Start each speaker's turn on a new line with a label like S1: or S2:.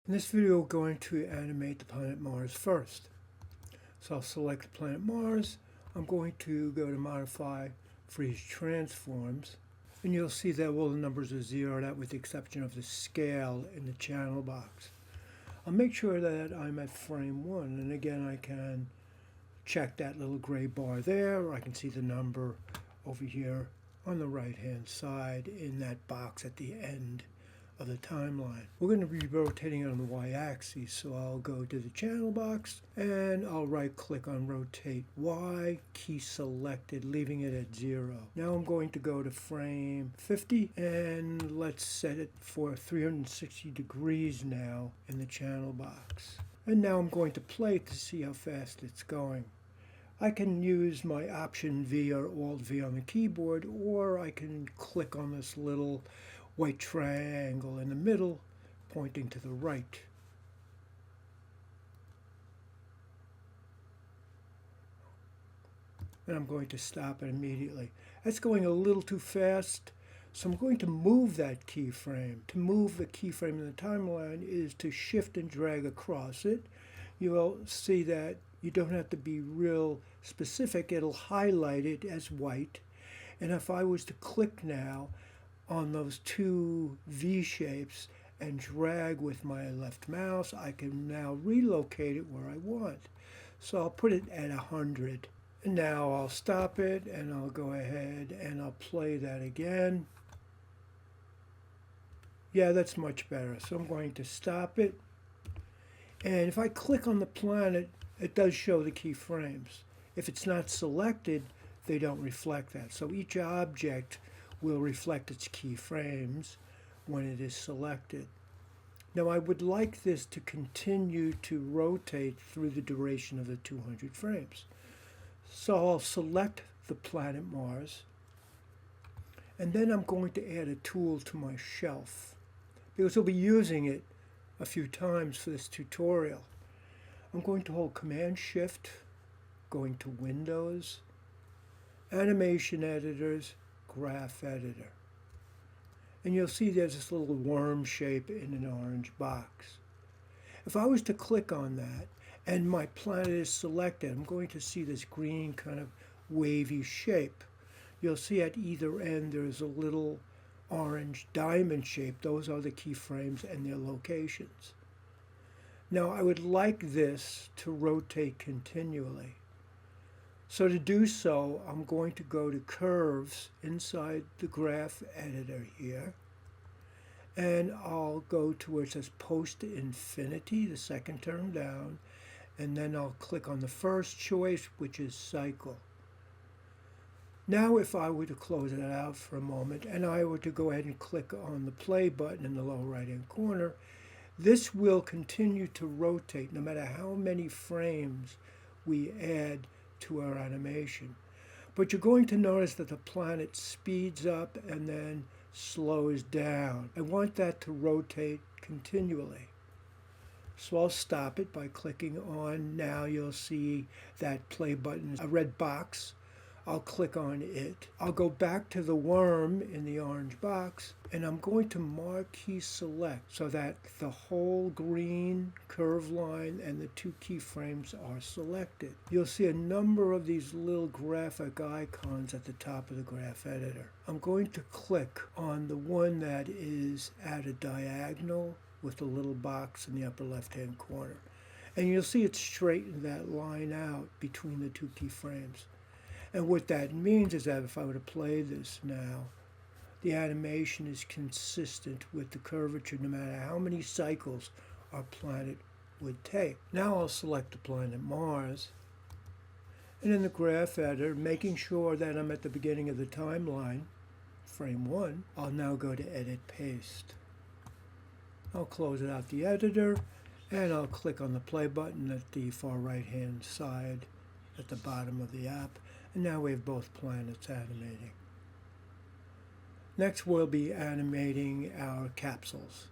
S1: In this video, we're going to animate the planet Mars first. So I'll select the planet Mars. I'm going to go to Modify, Freeze Transforms, and you'll see that all the numbers are zeroed out with the exception of the scale in the channel box. I'll make sure that I'm at frame 1, and again I can check that little gray bar there, or I can see the number over here on the right hand side in that box at the end of the timeline. We're going to be rotating it on the y-axis, so I'll go to the channel box and I'll right click on rotate Y, key selected, leaving it at 0. Now I'm going to go to frame 50 and let's set it for 360 degrees now in the channel box. And now I'm going to play it to see how fast it's going. I can use my Option V or Alt V on the keyboard, or I can click on this little white triangle in the middle pointing to the right. And I'm going to stop it immediately. That's going a little too fast, so I'm going to move that keyframe. To move the keyframe in the timeline is to shift and drag across it. You will see that you don't have to be real specific. It'll highlight it as white. And if I was to click now on those two V shapes and drag with my left mouse, I can now relocate it where I want. So I'll put it at 100. And now I'll stop it and I'll go ahead and I'll play that again. Yeah, that's much better. So I'm going to stop it. And if I click on the planet, it does show the keyframes. If it's not selected, they don't reflect that. So each object will reflect its keyframes when it is selected. Now I would like this to continue to rotate through the duration of the 200 frames. So I'll select the planet Mars, and then I'm going to add a tool to my shelf, because we'll be using it a few times for this tutorial. I'm going to hold Command-Shift, going to Windows, Animation Editors, Graph Editor. And you'll see there's this little worm shape in an orange box. If I was to click on that and my planet is selected, I'm going to see this green kind of wavy shape. You'll see at either end there's a little orange diamond shape. Those are the keyframes and their locations. Now I would like this to rotate continually. So to do so, I'm going to go to Curves inside the Graph Editor here, and I'll go to where it says Post to Infinity, the second term down, and then I'll click on the first choice, which is Cycle. Now if I were to close it out for a moment, and I were to go ahead and click on the play button in the lower right-hand corner, this will continue to rotate no matter how many frames we add to our animation. But you're going to notice that the planet speeds up and then slows down. I want that to rotate continually. So I'll stop it by clicking on, now you'll see that play button, a red box. I'll click on it. I'll go back to the worm in the orange box, and I'm going to marquee select so that the whole green curve line and the two keyframes are selected. You'll see a number of these little graphic icons at the top of the graph editor. I'm going to click on the one that is at a diagonal with the little box in the upper left-hand corner. And you'll see it straightened that line out between the two keyframes. And what that means is that if I were to play this now, the animation is consistent with the curvature no matter how many cycles our planet would take. Now I'll select the planet Mars, and in the graph editor, making sure that I'm at the beginning of the timeline, frame 1, I'll now go to Edit Paste. I'll close it out the editor, and I'll click on the play button at the far right hand side at the bottom of the app. And now we have both planets animating. Next we'll be animating our capsules.